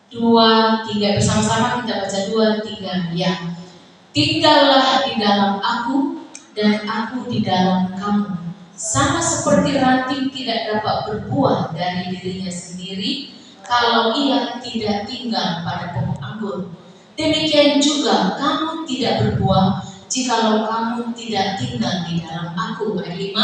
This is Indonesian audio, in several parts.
2, 3 bersama-sama kita baca 2, 3 ya. Tinggallah di dalam aku dan aku di dalam kamu. Sama seperti ranting tidak dapat berbuah dari dirinya sendiri kalau ia tidak tinggal pada pohon anggur. Demikian juga kamu tidak berbuah jikalau kamu tidak tinggal di dalam aku. Ayat 5.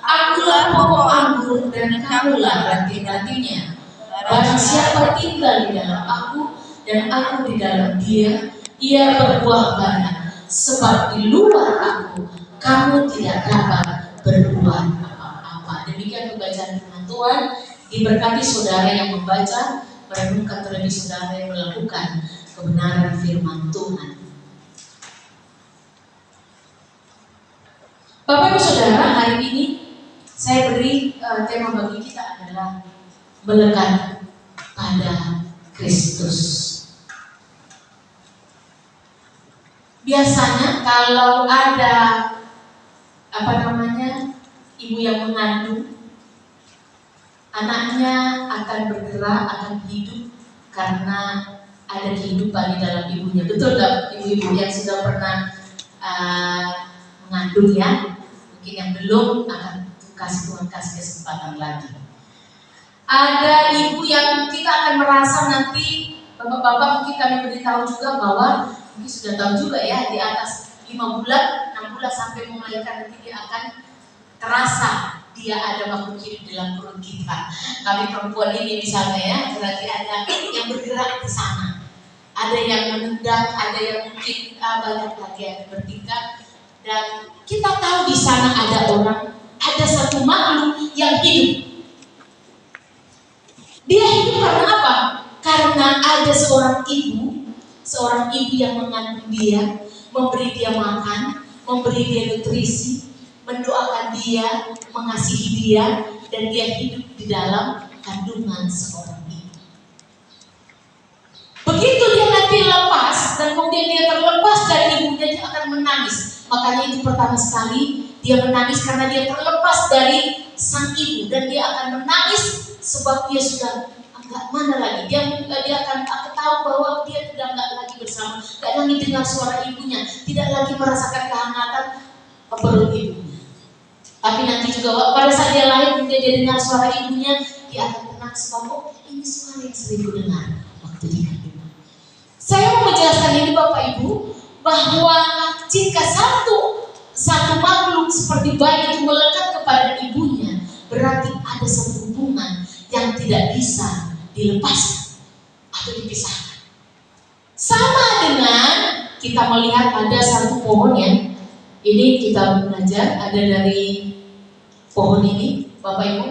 Akulah pohon anggur dan kamulah ranting-rantingnya. Barang siapa tinggal di dalam aku dan aku di dalam dia, ia berbuah banyak. Sebab di luar aku kamu tidak dapat berbuat apa-apa. Demikian pembacaan firman Tuhan. Diberkati saudara yang membaca, merenungkan, terlebih saudara yang melakukan kebenaran firman Tuhan. Bapak Ibu Saudara, hari ini saya beri tema bagi kita adalah melekat pada Kristus. Biasanya kalau ada ibu yang mengandung, anaknya akan bergerak, akan hidup karena ada kehidupan di dalam ibunya. Betul nggak ibu-ibu yang sudah pernah mengandung ya? Mungkin yang belum akan Tuhan kasih kesempatan lagi. Ada ibu yang kita akan merasa nanti, bapak-bapak mungkin kami beritahu juga bahwa mungkin sudah tahu juga ya, di atas 5 bulan, 6 bulan sampai melahirkan nanti dia akan terasa dia ada makhluk hidup dalam perut kita. Kami perempuan ini misalnya ya, berarti ada yang bergerak di sana. Ada yang menendang, ada yang mungkin banyak lagi yang bertingkah. Dan kita tahu di sana ada orang, ada satu makhluk yang hidup. Dia hidup karena apa? Karena ada seorang ibu yang mengandung dia, memberi dia makan, memberi dia nutrisi, mendoakan dia, mengasihi dia, dan dia hidup di dalam kandungan seorang ibu. Begitu dia nanti lepas, dan kemudian dia terlepas dari ibunya, dia akan menangis. Makanya itu pertama sekali dia menangis karena dia terlepas dari sang ibu, dan dia akan menangis sebab dia sudah enggak mana lagi. Dia akan tahu bahwa dia sudah enggak lagi bersama, enggak lagi dengar suara ibunya, tidak lagi merasakan kehangatan perut ibunya. Tapi nanti juga pada saat dia lahir, dia dengar suara ibunya, dia akan tenang sebab ini suara yang sering ku dengar waktu di kandungan. Saya mau menjelaskan ini Bapak Ibu, bahwa jika satu makhluk seperti bayi itu melekat kepada ibunya, berarti ada satu hubungan yang tidak bisa dilepaskan atau dipisahkan. Sama dengan kita melihat ada satu pohon ya. Ini kita belajar ada dari pohon ini, Bapak Ibu.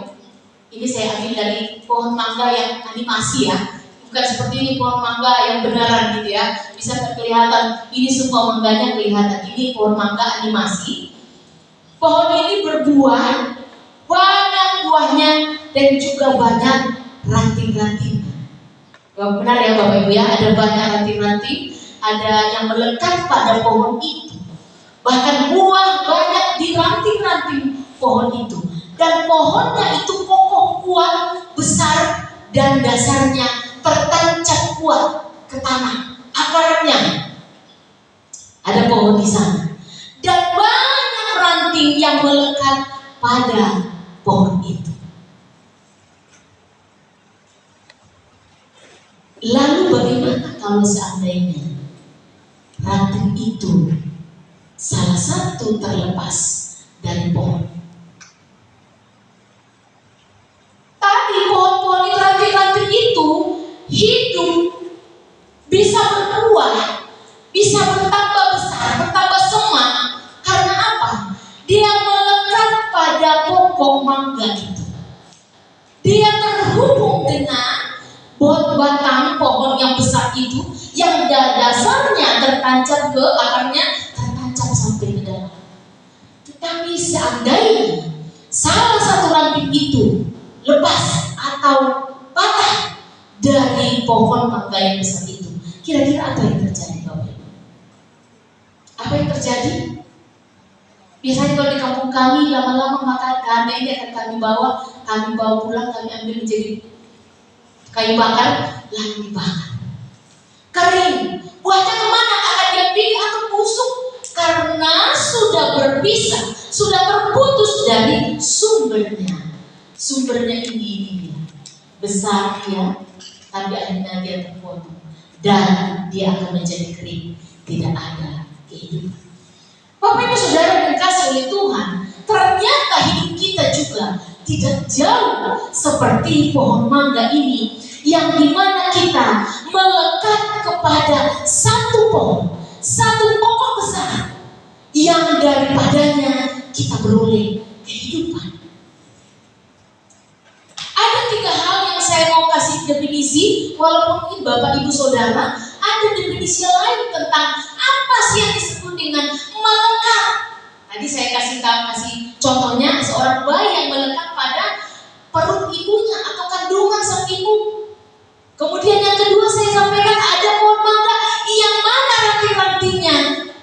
Ini saya ambil dari pohon mangga yang animasi ya. Bukan seperti ini pohon mangga yang beneran gitu ya. Bisa kelihatan, ini semua mangganya kelihatan. Ini pohon mangga animasi. Pohon ini berbuah, banyak buahnya dan juga banyak ranting-ranting. Benar ya Bapak Ibu ya, ada banyak ranting-ranting, ada yang melekat pada pohon itu. Bahkan buah banyak di ranting-ranting pohon itu. Dan pohonnya itu kokoh, kuat, besar, dan dasarnya tertancap kuat ke tanah. Akarnya ada pohon di sana. Dan banyak ranting yang melekat pada pohon itu. Lalu bagaimana kalau seandainya ranting itu salah satu terlepas dari pohon? Tadi pohon-pohon itu, ranting-ranting itu hidup, bisa berbuah, bisa bertambah besar, bertambah semak. Karena apa? Dia melekat pada pokok mangga itu. Dia terhubung dengan batang pohon yang besar itu, yang dasarnya tertancap ke akarnya, tertancap sampai ke dalam. Tetapi seandainya salah satu ranting itu lepas atau patah dari pohon mangga yang besar itu, kira-kira apa yang terjadi Bapak Ibu? Apa yang terjadi? Biasanya kalau di kampung kami lama-lama maka gandeng ini akan kami bawa pulang, kami ambil menjadi kayu bakar lalu dibakar. Kering, buahnya kemana? Akan dia pilih atau busuk? Karena sudah berpisah, sudah terputus dari sumbernya. Sumbernya ini dia. Besar dia, tapi akhirnya dia terpotong. Dan dia akan menjadi kering. Tidak ada kehidupan. Bapak Ibu Saudara yang dikasihi oleh Tuhan, ternyata hidup kita juga tidak jauh seperti pohon mangga ini, yang dimana kita melekat kepada satu pohon, satu pokok besar, yang daripadanya kita beroleh kehidupan. Ada 3 hal yang saya mau kasih definisi, walaupun mungkin Bapak Ibu Saudara ada definisi lain tentang apa sih yang disebut dengan melekat. Tadi saya kasih contohnya seorang bayi yang melekat pada perut ibunya atau kandungan sang ibu. Kemudian yang kedua saya sampaikan ada pohon mangga yang mana ranting-rantingnya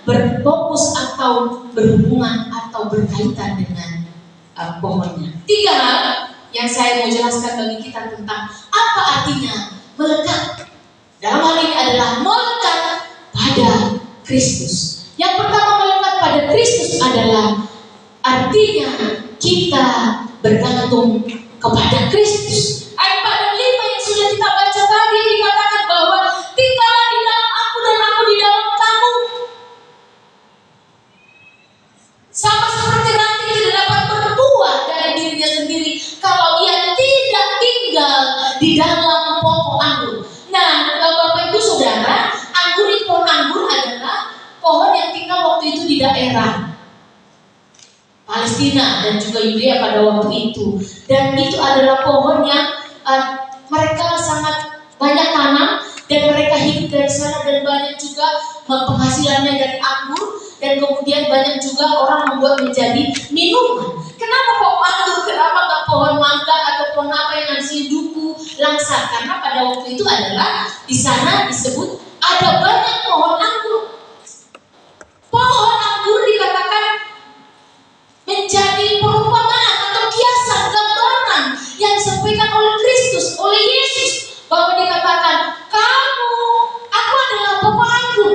berfokus atau berhubungan atau berkaitan dengan pohonnya. 3 hal yang saya mau jelaskan bagi kita tentang apa artinya melekat. Dalam hal ini adalah melekat pada Kristus. Yang pertama, melekat pada Kristus adalah artinya kita bergantung kepada Kristus. Ayat 4 dan 5 yang sudah kita baca tadi dikatakan bahwa tinggallah di dalam aku dan aku di dalam kamu. Sama seperti ranting tidak dapat berbuah dari dirinya sendiri kalau ia tidak tinggal di dalam pokok anggur. Nah, Bapak Ibu Saudara, pohon anggur adalah pohon yang tinggal waktu itu di daerah Palestina dan juga Yudea pada waktu itu. Dan itu adalah pohon yang mereka sangat banyak tanam dan mereka hidup dari sana, dan banyak juga penghasilannya dari anggur, dan kemudian banyak juga orang membuat menjadi minuman. Kenapa pohon anggur? Kenapa nggak pohon mangga atau pohon apa yang ngasih duku, langsa? Karena pada waktu itu adalah di sana disebut ada banyak pohon anggur. Pohon anggur dikatakan menjadi perumpamaan atau kiasan, gambaran yang disampaikan oleh Kristus, oleh Yesus, bahwa dikatakan aku adalah pokok anggur.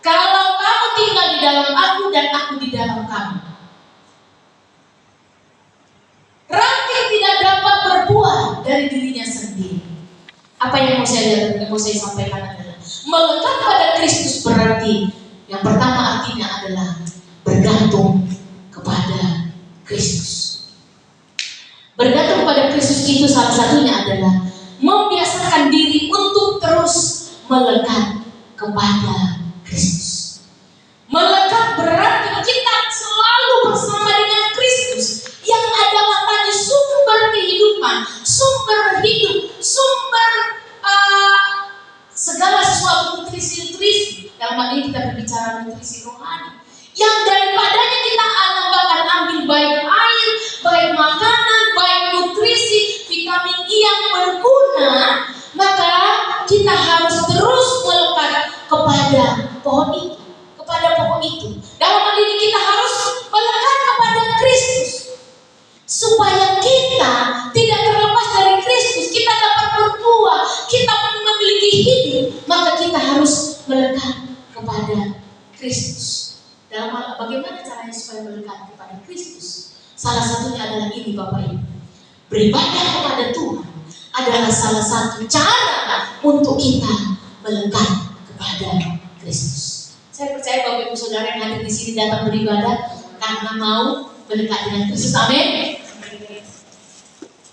Kalau kamu tinggal di dalam aku dan aku di dalam kamu. Ranting tidak dapat berbuah dari dirinya sendiri. Apa yang mau saya sampaikan adalah melekat pada Kristus berarti yang pertama artinya adalah bergantung kepada Kristus. Bergantung pada Kristus itu salah satunya adalah membiasakan diri untuk terus melekat kepada Kristus. Melekat berarti kita selalu bersama dengan Kristus yang adalah tadi sumber kehidupan, sumber hidup, sumber segala sesuatu nutrisi. Dalam hal ini kita berbicara nutrisi rohani, yang daripadanya kita bahkan ambil baik air, baik makanan, baik nutrisi, vitamin I yang berguna. Maka kita harus terus melekat kepada pohon itu, kepada pokok itu. Dalam hal ini kita harus melekat kepada Kristus, supaya kita tidak terlepas dari Kristus. Kita dapat berbuah, kita memiliki hidup, maka kita harus melekat kepada Kristus. Dalam hal bagaimana caranya supaya melekat kepada Kristus? Salah satunya adalah ini Bapak Ibu. Beribadah kepada Tuhan adalah salah satu cara untuk kita melekat kepada Kristus. Saya percaya Bapak Ibu Saudara yang hadir di sini datang beribadah karena mau melekat dengan Kristus. Amin.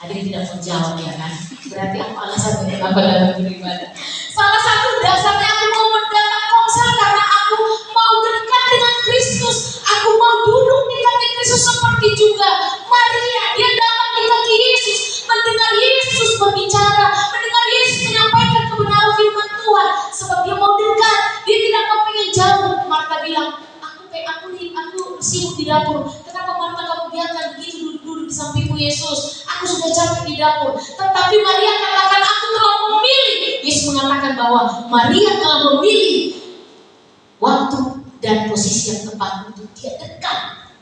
Ada yang tidak menjawab ya kan? Berarti apa alasannya kenapa datang beribadah? Salah satu dasarnya aku mau mendatang konser karena aku mau dekat dengan Kristus. Aku mau duduk di kaki Kristus seperti juga Maria. Dia datang di kaki Yesus, mendengar Yesus berbicara, mendengar Yesus menyampaikan kebenaran firman Tuhan. Sebab dia mau dekat, dia tidak mau pengen jauh. Marta bilang, aku sibuk di dapur. Kenapa Marta kamu biarkan begitu duduk di sampingku Yesus? Aku sudah capek di dapur. Tetapi Maria katakan aku telah memilih. Yesus mengatakan bahwa Maria telah memilih waktu dan posisi yang tepat untuk dia dekat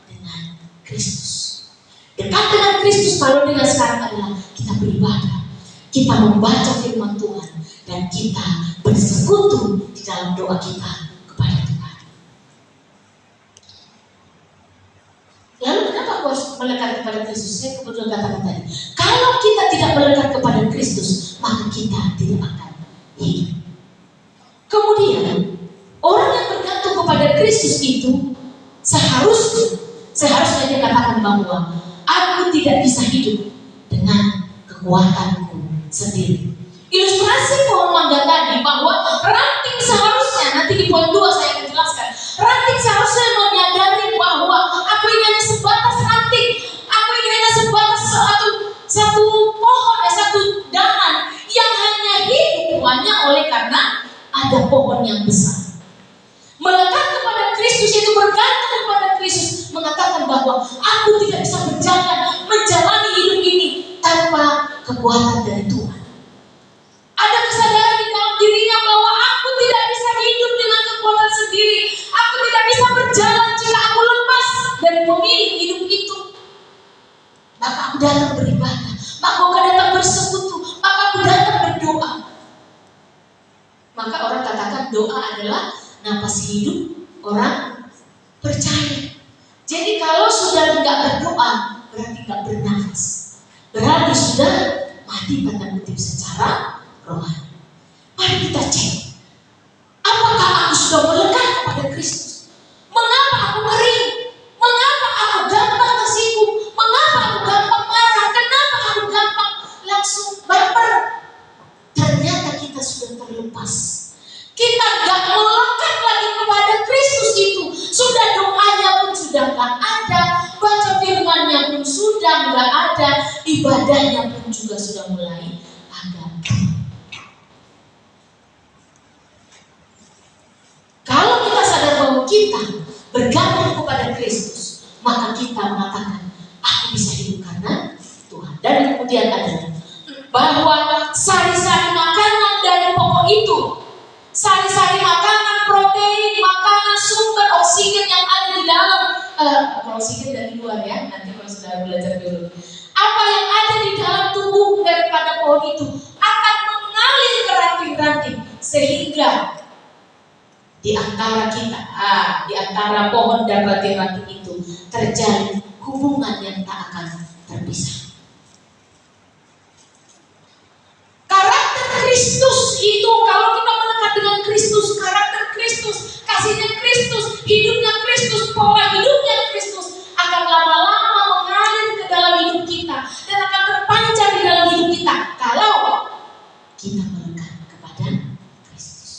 dengan Kristus. Dekat dengan Kristus kalau dengan sekarang adalah kita beribadah. kita membaca firman Tuhan dan kita bersekutu di dalam doa kita kepada Tuhan. Lalu kenapa aku harus melekat kepada Kristus? Saya kebetulan katakan tadi, kalau kita tidak melekat kepada Kristus, maka kita tidak akan hidup. Kemudian orang yang bergantung kepada Kristus itu seharusnya dia katakan bahwa aku tidak bisa hidup dengan kekuatanku sendiri. Ilustrasi pohon mangga tadi bahwa ranting seharusnya, nanti di poin 2 saya akan jelaskan, ranting seharusnya menyadari bahwa aku ini hanya sebatas ranting, aku ini hanya sebatas satu pohon, satu dahan yang hanya hidup hanya oleh karena ada pohon yang besar. Melekat kepada Kristus itu bergantung kepada Kristus, mengatakan bahwa aku tidak bisa menjalani hidup ini tanpa kekuatan dari Tuhan. Ada kesadaran di dalam dirinya bahwa aku tidak bisa hidup dengan kekuatan sendiri. Aku tidak bisa berjalan jika aku lepas dari pemilik hidup itu. Maka aku datang beribadah, maka aku datang bersekutu, maka aku datang berdoa. Maka orang katakan doa adalah napas hidup orang percaya. Jadi kalau sudah tidak berdoa, berarti tidak bernafas. Berarti sudah mati tanda kutip secara rohani. Mari kita cek, apakah aku sudah melekat kepada Kristus? Mengapa aku kering? Mengapa aku gampang tersinggung? Mengapa aku gampang marah? Kenapa aku gampang langsung baper? Ternyata kita sudah terlepas. Kita gak melekat lagi kepada Kristus itu. Sudah doanya pun sudah gak ada, baca firmannya pun sudah gak ada, ibadahnya pun juga sudah mulai agak. Kalau kita sadar bahwa kita bergantung kepada Kristus, maka kita mengatakan, aku bisa hidup karena Tuhan. Dan kemudian ada bahwa sari-sari makanan dari pokok itu, sari-sari makanan, protein, makanan, sumber oksigen yang ada di dalam, oksigen dari luar ya, nanti kalau sudah belajar biologi. Apa yang ada di dalam tubuh daripada pohon itu akan mengalir ke ranting-ranting sehingga di antara kita, di antara pohon dan ranting-ranting itu terjalin hubungan yang tak akan terpisah. Karakter Kristus itu, kalau kita melekat dengan Kristus, karakter Kristus, kasihnya Kristus, hidupnya Kristus, pola hidupnya Kristus akan lama-lama mengalir ke dalam hidup kita dan akan terpancar di dalam hidup kita kalau kita melekat kepada Kristus.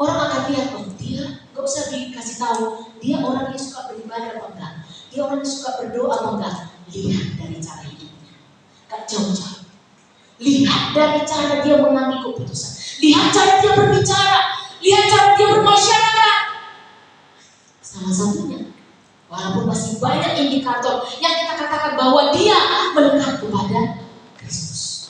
Orang akan lihat, dia gak usah dikasih tahu dia orang yang suka beribadah apa enggak, dia orang yang suka berdoa apa enggak. Lihat dari cara hidupnya, gak jauh-jauh. Lihat dari cara dia mengambil keputusan, lihat cara dia berbicara, lihat cara dia bermasyarakat. Salah satunya, walaupun masih banyak indikator yang kita katakan bahwa dia melekat kepada Kristus.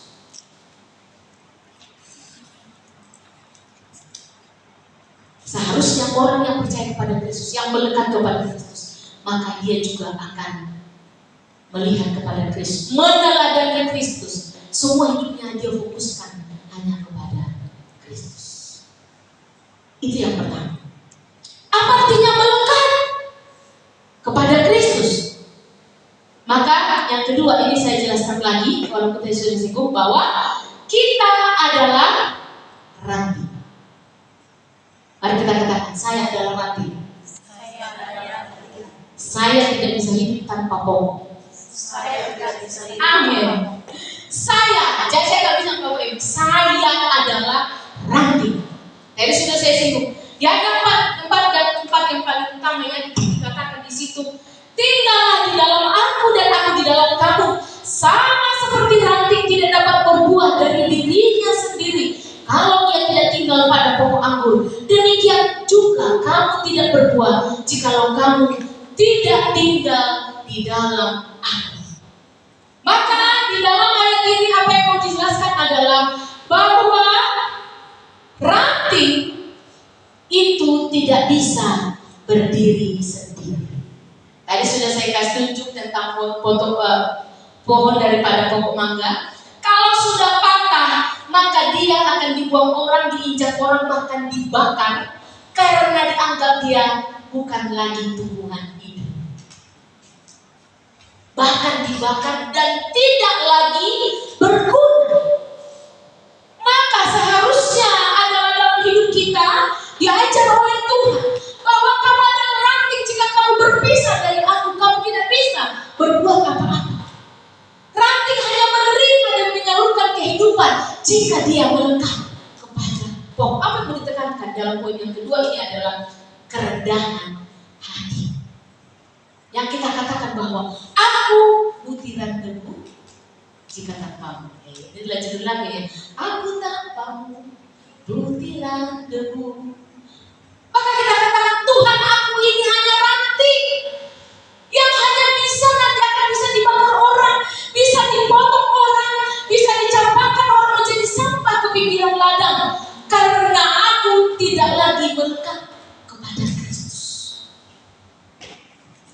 Seharusnya orang yang percaya kepada Kristus, yang melekat kepada Kristus, maka dia juga akan melihat kepada Kristus, meneladani Kristus. Semua hidupnya dia fokuskan hanya kepada Kristus. Itu yang pertama. Apa artinya melekat kepada Kristus? Maka yang kedua ini saya jelaskan lagi, walaupun saya sudah singgung, bahwa kita adalah ranting. Mari kita katakan, saya adalah ranting. Saya tidak bisa hidup tanpa pohon. Amin. Saya nggak bisa ngomongin. Saya adalah ranting. Tadi sudah saya singgung. Di ayat 4 yang paling utama yang dikatakan di situ, tinggallah di dalam aku dan aku di dalam kamu. Sama seperti ranting tidak dapat berbuah dari dirinya sendiri kalau ia tidak tinggal pada pokok anggur. Demikian juga kamu tidak berbuah jikalau kamu tidak tinggal di dalam aku. Maka di dalam ayat ini apa yang mau dijelaskan adalah bahwa ranting itu tidak bisa berdiri sendiri. Tadi sudah saya kasih tunjuk tentang foto pohon daripada pokok mangga. Kalau sudah patah, maka dia akan dibuang orang, diinjak orang, bahkan dibakar, karena dianggap dia bukan lagi tumbuhan hidup. Bahkan dibakar dan tidak lagi berguna. Maka seharusnya adalah dalam hidup kita diajar oleh Tuhan bahwa kamu adalah ranting. Jika kamu berpisah dari aku, kamu tidak bisa berbuat apa-apa. Ranting hanya menerima dan menyalurkan kehidupan jika dia melekat kepada pokok. Apa yang mau ditekankan dalam poin yang kedua ini adalah kerendahan hati. Yang kita katakan bahwa aku butiran debu jika tanpamu. Ini adalah judul lagi ya. Aku tanpamu butiran debu. Maka kita katakan, Tuhan, aku ini hanya ranting yang hanya bisa nanti akan bisa dibakar orang, bisa dipotong orang, bisa dicampakkan orang menjadi sampah ke pinggiran ladang, karena aku tidak lagi melekat kepada Kristus.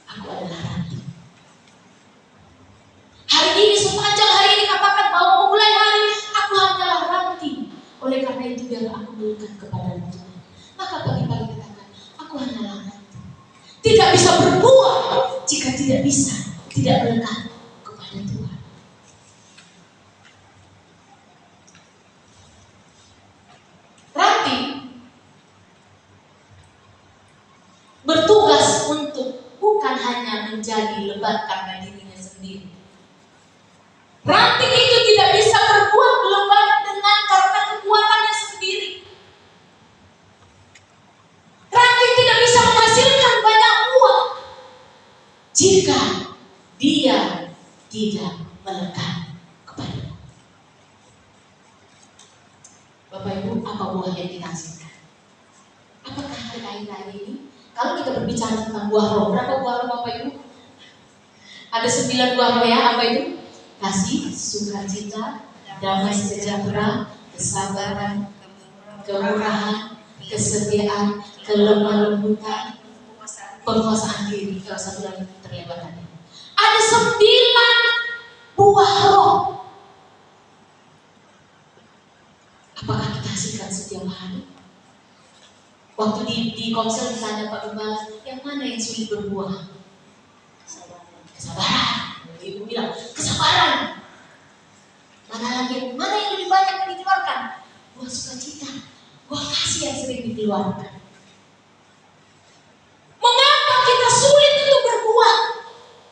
Aku adalah ranting. Hari ini, sepanjang hari ini katakan bahwa mulai hari aku hanyalah ranting. Oleh karena itu biarlah aku melekat kepada Tuhan. Maka pagi-pagi katakan, aku hanyalah ranting. Tidak bisa berbuah jika tidak melekat kepada Tuhan. Ranting bertugas untuk bukan hanya menjadi lebat karena dirinya sendiri. Ranting itu tidak bisa berbuat lebat dengan karena kekuatannya sendiri. Ranting tidak bisa menghasilkan banyak uang jika dia tidak melekat kepada. Bapak Ibu, apa buah yang kita hasilkan? Apakah hari-hari ini, kalau kita berbicara tentang buah roh, berapa buah roh Bapak Ibu? Ada 9 buah roh ya, apa itu? Kasih, sukacita, damai sejahtera, kesabaran, kemurahan, kesetiaan, kelemah lembutan, penguasaan diri. Kalau satu lagi terlewat tadi. Ada 9 buah roh. Apakah kita hasilkan setiap hari? Waktu di konsel ditanya Pak Gembala, yang mana yang sulit berbuah? Kesabaran. Ibu bilang, kesabaran. Mana yang lebih banyak yang dikeluarkan? Buah sukacita, buah kasih yang sering dikeluarkan. Mengapa kita sulit untuk berbuah?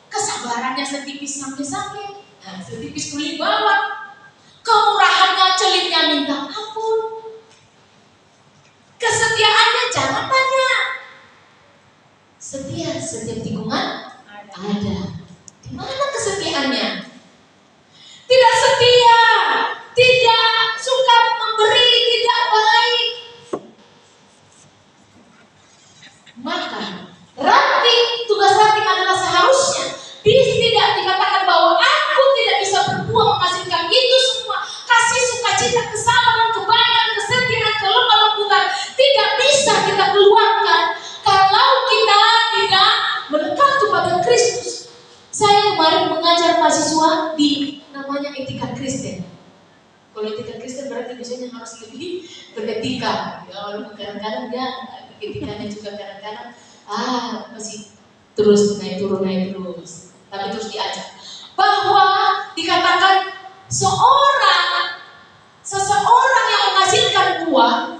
Kesabarannya setipis sampai-sampai, setipis kulit bawang. Kemurahannya celitnya minta ampun. Kesetiaannya jangan tanya. Setia setiap tikungan ada. Di mana kesetiaannya? Tidak setia, tidak suka memberi, tidak baik. Maka ranting, tugas ranting adalah seharusnya tidak dikatakan bahwa aku tidak bisa berbuah menghasilkan itu semua. Kasih, sukacita, kesabaran, kebaikan, kesetiaan, kelemah lembutan tidak bisa kita keluarkan kalau kita tidak melekat kepada Kristus. Saya kemarin mengajar mahasiswa di namanya etika Kristen. Kalau etika Kristen berarti biasanya harus lebih beretika. Ya, kadang-kadang dia etikanya juga kadang-kadang masih terus naik turun. Tapi terus diajak bahwa dikatakan seseorang yang menghasilkan buah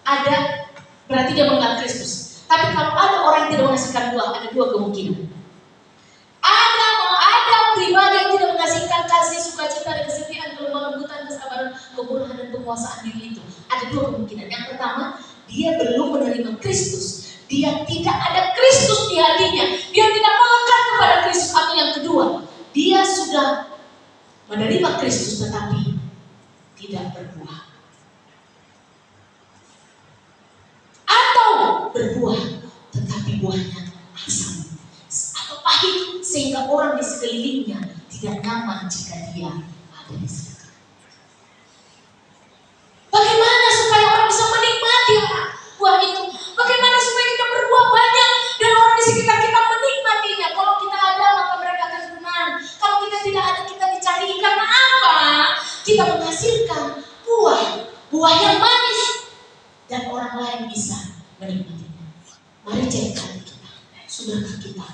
ada, berarti dia mengenal Kristus. Tapi kalau ada orang yang tidak menghasilkan buah, ada 2 kemungkinan. Ada pribadi yang tidak menghasilkan kasih, sukacita, dan kesetiaan, kelemah lembutan, kesabaran, kemurahan, dan penguasaan diri itu. Ada 2 kemungkinan. Yang pertama, dia belum menerima Kristus. Dia tidak ada Kristus di hatinya. Dia tidak melekat kepada Kristus. Atau yang kedua, dia sudah menerima Kristus tetapi tidak berbuah. Atau berbuah tetapi buahnya asam atau pahit sehingga orang di sekelilingnya tidak nyaman jika dia ada di sekitar. Bagaimana supaya orang bisa menikmati buah itu? Bagaimana supaya kita berbuah banyak dan orang di sekitar kita menikmatinya? Kalau kita ada maka mereka akan senang. Kalau kita tidak ada kita menghasilkan buah yang manis, dan orang lain bisa menikmatinya. Mari cek hati kita, sudahkah kita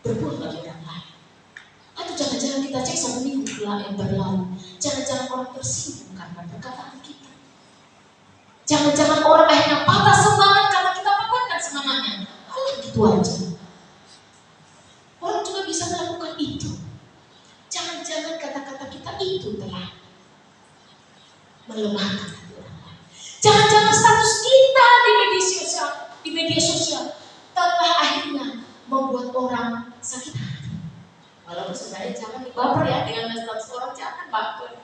berbuah bagi orang lain? Atau jangan-jangan kita cek 1 minggu yang berlalu, jangan-jangan orang tersinggung karena perkataan kita. Jangan-jangan orang akhirnya patah semangat karena kita patahkan semangatnya. Kalau gitu aja. Orang juga bisa melakukan itu. Jangan-jangan kata-kata kita itu telah melemahkan hati orang lain. Jangan-jangan status kita di media sosial telah akhirnya membuat orang sakit hati. Walaupun sebenarnya jangan baper ya dengan status orang, jangan baper.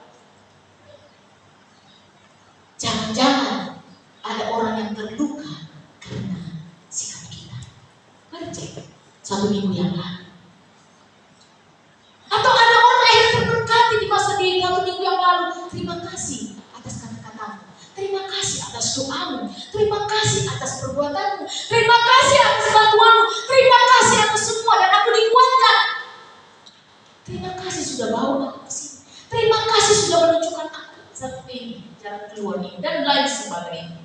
Jangan-jangan ada orang yang terluka karena sikap kita. Mari cek 1 minggu yang lalu. Atau ada orang yang terberkati di masa di 1 minggu yang lalu. Terima kasih atas kata-katamu. Terima kasih atas doamu. Terima kasih atas perbuatanmu. Terima kasih atas bantuanmu. Terima kasih atas semua, dan aku dikuatkan. Terima kasih sudah bawa aku ke sini. Terima kasih sudah menunjukkan aku satu ini, jalan keluar ini, dan lain sebagainya.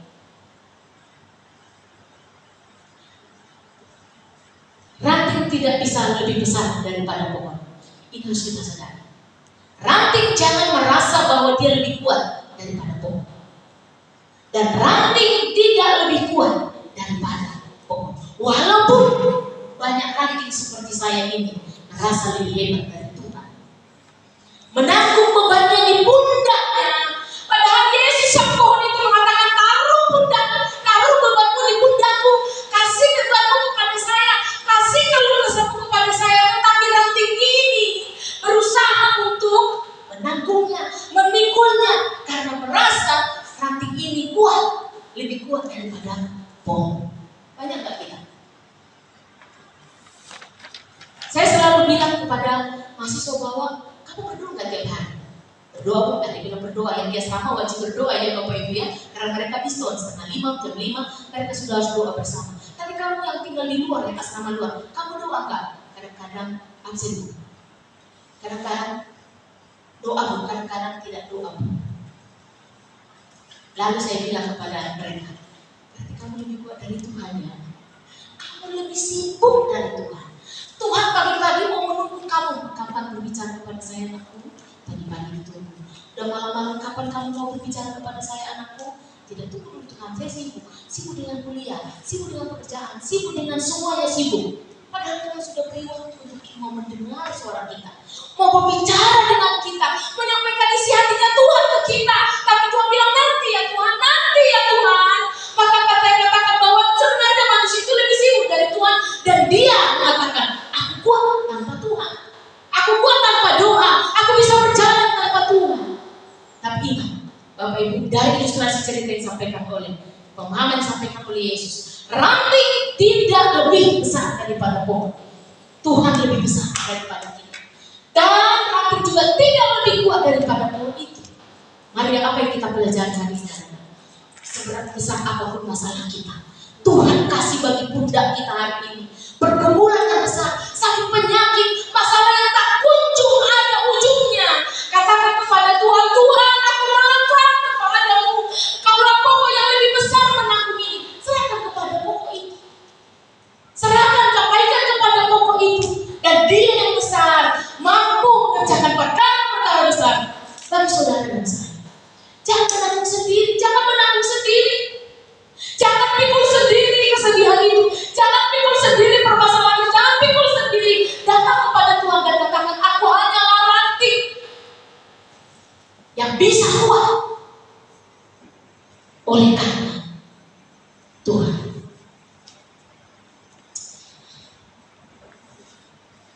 Ranting tidak bisa lebih besar daripada pohon. Ini harus kita sadari. Ranting jangan merasa bahwa dia lebih kuat daripada pohon. Dan ranting tidak lebih kuat daripada pohon. Walaupun banyak ranting seperti saya ini merasa lebih hebat dari Tuhan, menanggung bebannya di pundaknya. Padahal Yesus yang pohon itu mengatakan, taruh bebanmu di pundakku, kasih bebanmu kepada saya, kasih keluh kesahmu kepada saya. Tetapi ranting ini berusaha untuk menanggungnya, memikulnya, karena merasa ranting ini kuat, lebih kuat daripada pohon. Banyak gak kita? Saya selalu bilang kepada mahasiswa bahwa kamu berdoa gak tiap hari? Berdoa pun ada bilang berdoa, yang dia sama wajib berdoa ya Bapak Ibu ya, karena mereka diskon 4:30, jam 5 mereka sudah harus doa bersama. Tapi kamu yang tinggal di luar, ya asrama luar, kamu doa gak? Kadang-kadang absen, kadang-kadang doa, kadang-kadang tidak doa. Lalu saya bilang kepada mereka, berarti kamu lebih kuat dari Tuhan ya. Kamu lebih sibuk dari Tuhan. Tuhan pagi-pagi mau menunggu kamu. Kapan berbicara kepada saya anakku? Pagi-pagi ditunggu. Udah malam-malam kapan kamu mau berbicara kepada saya anakku? Tidak tunggu Tuhan, saya sibuk. Sibuk dengan kuliah, sibuk dengan pekerjaan, sibuk dengan semuanya sibuk. Padahal Tuhan sudah beri waktu untuk mau mendengar suara kita, mau berbicara dengan kita, menyampaikan isi hatinya Tuhan ke kita. Tapi Tuhan bilang nanti ya Tuhan, nanti ya Tuhan. Maka katakan bahwa sebenarnya manusia itu lebih sibuk dari Tuhan, dan dia mengatakan, aku kuat tanpa Tuhan, aku kuat tanpa doa, aku bisa berjalan tanpa Tuhan. Tapi ingat Bapak Ibu, dari ilustrasi cerita yang disampaikan oleh pemahaman yang disampaikan oleh Yesus, ranting tidak lebih besar daripada pohon. Tuhan lebih besar daripada kita. Dan ranting juga tidak lebih kuat daripada pohon itu. Mari apa yang kita pelajari hari ini? Seberat besar apapun masalah kita, Tuhan kasih bagi pundak kita hari ini pergumulan yang besar, sakit penyakit, masalah yang tak kunjung ada ujungnya. Katakan kepada Tuhan, Tuhan aku melangkah kepadamu, Kaulah pokok yang lebih besar menanggung ini. Serahkan kepada pokok itu, serahkan, capaikan kepada pokok itu, dan Dia yang besar mampu mengerjakan perkara-perkara besar bagi saudara dan saya. Jangan menanggung sendiri, jangan menanggung sendiri, jangan pikul sendiri kesedihan itu, jangan pikul sendiri permasalahan itu, jangan pikul sendiri. Datang kepada Tuhan dan katakan, aku hanyalah ranting yang bisa kuat oleh karena Tuhan.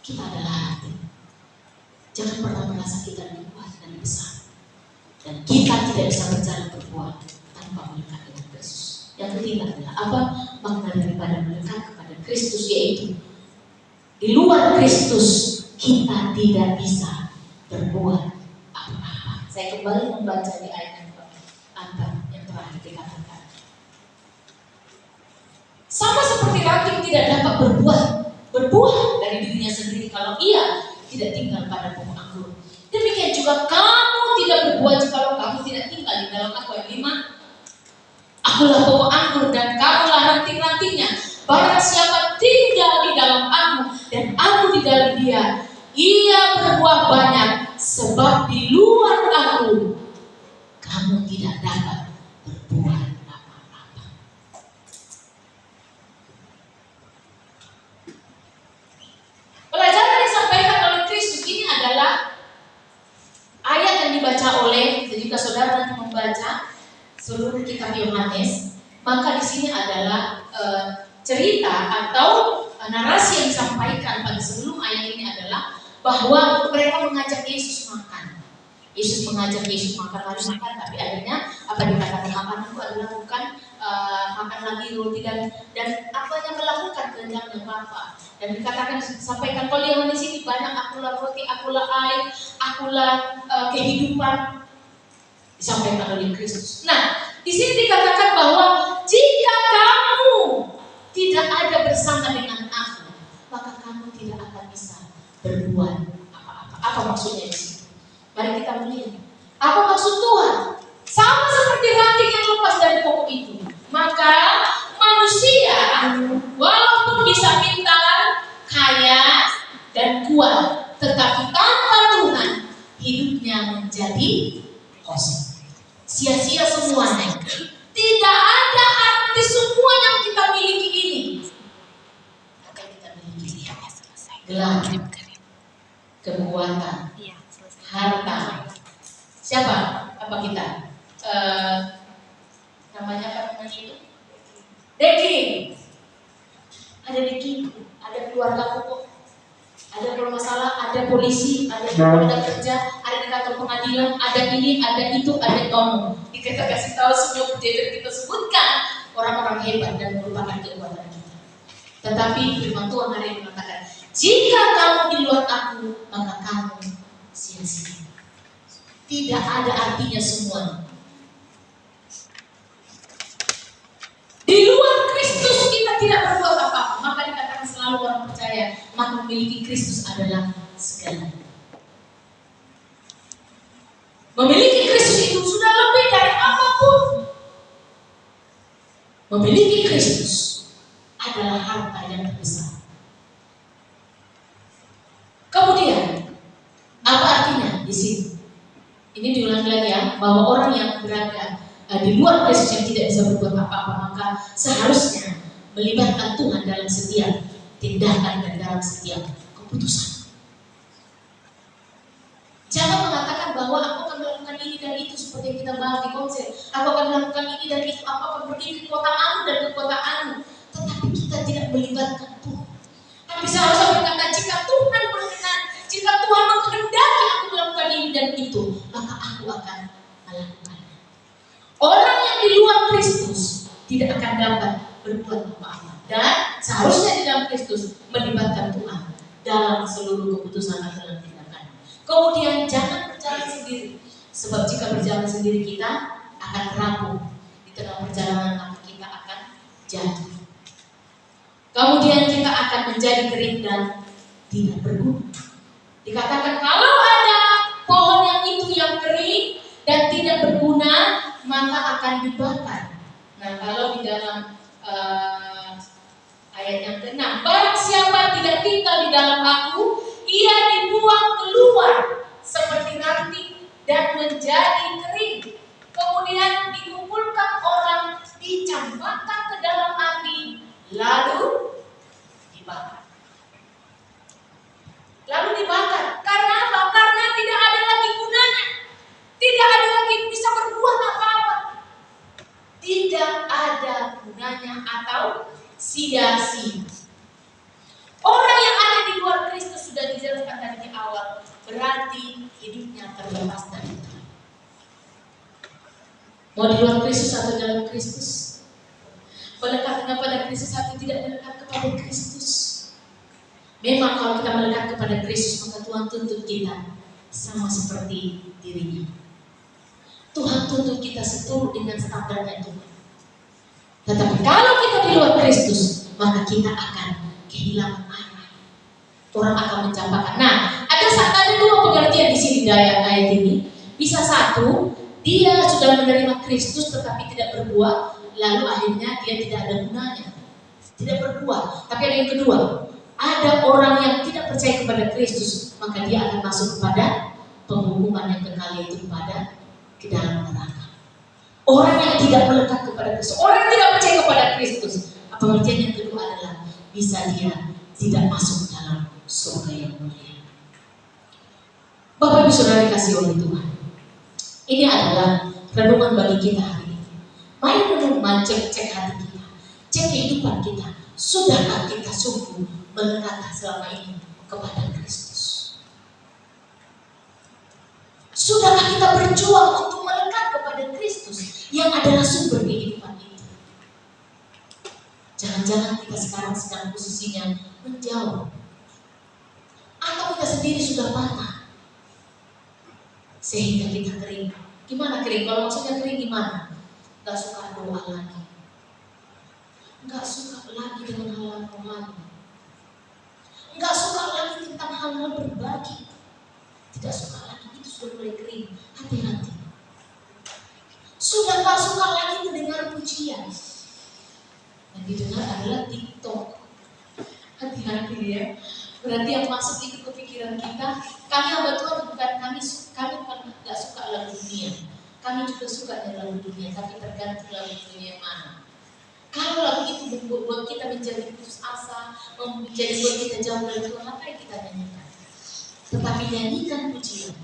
Kita adalah ranting. Jangan pernah merasa kita lebih kuat dan besar. Dan kita tidak bisa berjalan berbuah tanpa melekat dengan Kristus. Yang ketiga adalah apa? Makna daripada melekat kepada Kristus, yaitu di luar Kristus kita tidak bisa berbuat apa-apa. Saya kembali membaca di ayat yang terakhir dikatakan, sama seperti ranting tidak dapat berbuah dari dirinya sendiri kalau ia tidak tinggal pada pohon anggur. Demikian juga kamu tidak Akulah pokok anggur dan kamulah ranting-rantingnya. Barang siapa tinggal di dalam aku dan aku di dalam dia, ia berbuah banyak, sebab di luar aku kamu tidak dapat berbuat apa-apa. Pelajaran yang disampaikan oleh Kristus ini adalah ayat yang dibaca oleh, jika saudara nanti membaca seluruh kitab Yohanes, maka di sini adalah cerita atau narasi yang disampaikan pada sebelum ayat ini adalah bahwa mereka mengajak Yesus makan. Yesus mengajak Yesus makan, tapi akhirnya apa dikatakan makan itu adalah bukan makan lagi roti dan apa yang melakukan kehendaknya Bapa. Dan dikatakan sampaikan kalau yang di sini banyak, akulah roti, akulah air, akulah kehidupan, disampaikan oleh Kristus. Nah, di sini dikatakan bahwa jika kamu tidak ada bersama dengan aku, maka kamu tidak akan bisa berbuat apa-apa. Apa maksudnya di sini? Mari kita melihat. Apa maksud Tuhan? Sama seperti ranting yang lepas dari pokok itu. Maka manusia walaupun bisa pintar, kaya, dan kuat, tetapi tanpa Tuhan hidupnya menjadi kosong. Sia-sia semuanya. Tidak ada arti semua yang kita miliki ini. Apa yang kita miliki? Gelar, kekuatan, harta. Siapa? Apa kita? Namanya apa itu? Deki. Ada deki, ada keluarga pokok, ada bermasalah, ada polisi, ada keluarga kerja, ada di kantor pengadilan, ada ini, ada itu, ada omong. Kita kasih tahu semua kejadian kita sebutkan orang-orang hebat dan merupakan kekuatan kita. Tetapi firman Tuhan hari ini mengatakan, jika kamu di luar aku, maka kamu sia-sia. Tidak ada artinya semuanya. Di luar Kristus kita tidak berbuat apa-apa. Maka dikatakan selalu orang percaya, maka memiliki Kristus adalah segalanya. Memiliki Kristus itu sudah lebih dari apapun. Memiliki Kristus adalah harta yang terbesar. Kemudian, apa artinya di sini? Ini diulangi lagi ya, bahwa orang yang berada di luar Kristus yang tidak bisa berbuat apa-apa, maka seharusnya melibatkan Tuhan dalam setiap tindakan dan dalam setiap keputusan. Jangan mengatakan bahwa aku akan melakukan ini dan itu seperti yang kita bahas di konser. Aku akan melakukan ini dan itu, aku akan pergi ke kota anu dan ke kota anu. Tetapi kita tidak melibatkan Tuhan. Tapi seharusnya berkata, jika Tuhan berkenan, jika Tuhan menghendaki aku melakukan ini dan itu, maka aku akan melakukannya. Orang yang di luar Kristus tidak akan dapat berbuat apa-apa. Dan seharusnya di dalam Kristus melibatkan Tuhan dalam seluruh keputusan dan dalam tindakan. Kemudian jangan berjalan sendiri, sebab jika berjalan sendiri kita akan rapuh di tengah perjalanan, maka kita akan jatuh. Kemudian kita akan menjadi kering dan tidak berguna. Dikatakan kalau ada pohon yang itu yang kering dan tidak berguna, maka akan dibakar. Nah, kalau di dalam ayat yang ke-6, barang siapa tidak tinggal di dalam aku, ia dibuang keluar seperti ranting dan menjadi kering. Kemudian dikumpulkan orang, dicampakkan ke dalam api, lalu dibakar. Karena apa? Karena tidak ada lagi gunanya. Tidak ada lagi bisa berbuat apa-apa. Tidak ada gunanya atau sia-sia. Orang yang ada di luar Kristus sudah dijelaskan dari di awal, berarti hidupnya terlepas dari Tuhan. Mau di luar Kristus atau dalam Kristus? Melekat kepada Kristus atau tidak melekat kepada Kristus? Memang kalau kita melekat kepada Kristus, maka Tuhan tuntut kita sama seperti dirinya. Tuhan tuntut kita seturut dengan standarnya Tuhan. Tetapi kalau kita di luar Kristus, maka kita akan kehilangan arah. Orang akan mencampakkan. Nah, ada dua pengertian di sini ayat ini. Bisa satu, dia sudah menerima Kristus tetapi tidak berbuat lalu akhirnya dia tidak ada gunanya, tidak berbuah. Tapi ada yang kedua, ada orang yang tidak percaya kepada Kristus, maka dia akan masuk kepada penghukuman yang kekal, yaitu ke dalam neraka. Orang yang tidak melekat kepada Kristus, orang yang tidak percaya kepada Kristus, pengertian yang kedua adalah bisa dia tidak masuk dalam surga yang mulia. Bapak Ibu Saudara dikasih oleh Tuhan, ini adalah renungan bagi kita hari ini. Mari renungan, cek hati kita, cek kehidupan kita. Sudahkah kita sungguh melekat selama ini kepada Kristus? Sudahkah kita berjuang untuk melekat kepada Kristus yang adalah sumber kehidupan itu? Jangan-jangan kita sekarang sedang posisinya menjauh, atau kita sendiri sudah patah sehingga kita kering. Gimana kering? Kalau maksudnya kering gimana? Gak suka doa lagi, gak suka lagi dengan hal-hal rohani, gak suka lagi tentang hal-hal berbagi, tidak suka lagi. Itu sudah mulai kering. Hati-hati. Sudah gak suka lagi mendengar pujian. Yang didengar adalah TikTok. Hati-hati ya. Berarti yang masuk itu ke pikiran kita. Kami hamba Tuhan bukan kami bukan gak suka lagu dunia. Kami juga suka dengan lagu dunia, tapi tergantung lagu dunia yang mana. Kalau lagu itu membuat kita menjadi putus asa, menjadi buat kita jauh dari Tuhan, apa yang kita nyanyikan? Tetapi nyanyikan pujian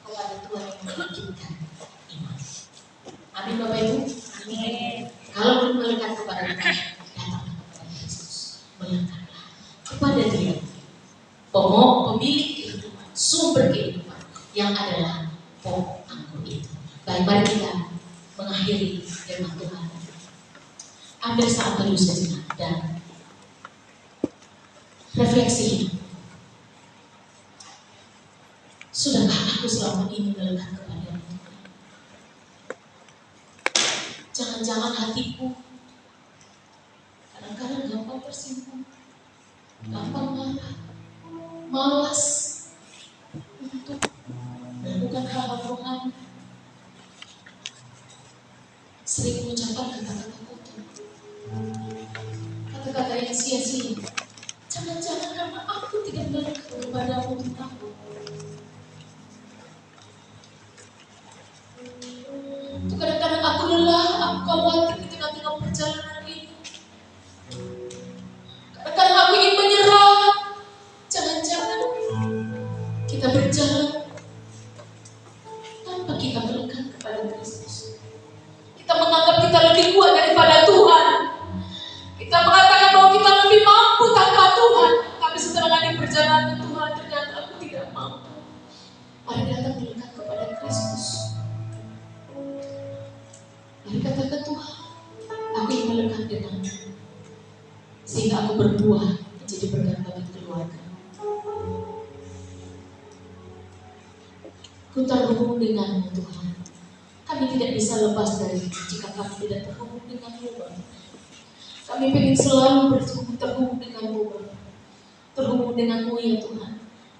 kepada Tuhan yang membangkitkan iman. Amin Bapak Ibu. Amin. Kalau belum melekat kepada Tuhan, datanglah kepada Kristus. Melekatlah kepada Dia, pemilik kehidupan, sumber kehidupan, yang adalah pokok anggur itu. Baik, mari kita mengakhiri firman Tuhan. Ambil saat teduh sejenak dan refleksi hidup. Sudahkah aku selama ini melekat kepada Tuhan? Jangan-jangan hatiku kadang-kadang gampang tersinggung, gampang marah, malas untuk melakukan hal-hal rohani, sering mengucapkan kata-kata kotor, kata-kata yang sia-sia. Jangan-jangan karena aku tidak melekat kepadamu Tuhan. Kadang-kadang aku lelah, aku khawatir di tengah-tengah perjalanan ini. Kadang-kadang aku ingin menyerah. Jangan-jangan kita berjalan tanpa kita melekat kepada Kristus. Kita menganggap kita lebih kuat daripada Tuhan. Kita mengatakan bahwa kita lebih mampu tanpa Tuhan. Tapi setelah di perjalanan Tuhan, ternyata aku tidak mampu. Mari datang melekat kepada Kristus. Mari katakan Tuhan, aku ingin melekat denganmu, sehingga aku berbuah menjadi berkat bagi keluarga. Ku terhubung denganmu Tuhan. Kami tidak bisa lepas dari jika kami tidak terhubung denganmu Bapa. Kami ingin selalu terhubung denganmu Bapa. Terhubung denganmu ya Tuhan,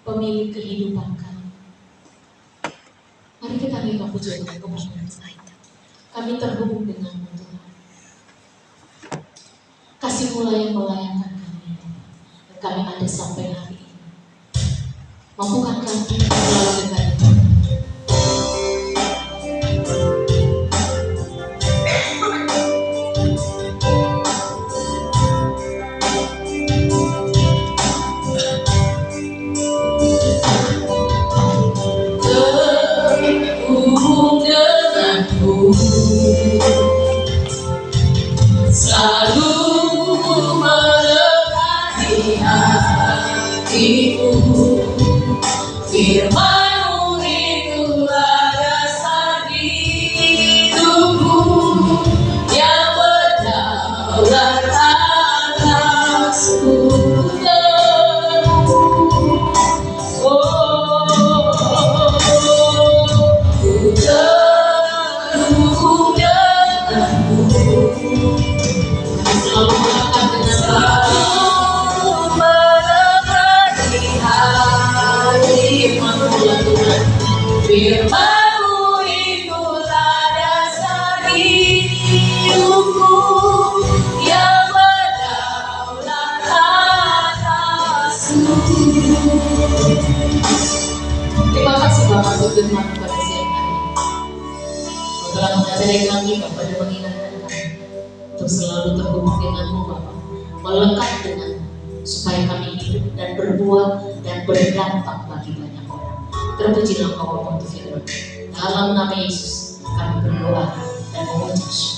pemilik kehidupan kami. Mari kita naikkan pujian dan kemuliaan. Kami terhubung denganmu Tuhan. Kasih-Mu yang melayangkan kami. Dan kami ada sampai hari ini. Mampukan kami selalu denganmu. Selalu mendekati hatiku, firman-Mu Terima kasih Bapak untuk firman pada siang hari ini. Kau telah mengajari kami Bapak dan mengingatkan kami untuk selalu terhubung denganmu Bapak, melekat denganmu, supaya kami hidup dan berbuah dan berdampak bagi banyak orang. Terpujilah Kau Bapak untuk firman. Dalam nama Yesus kami berdoa dan mengucap syukur.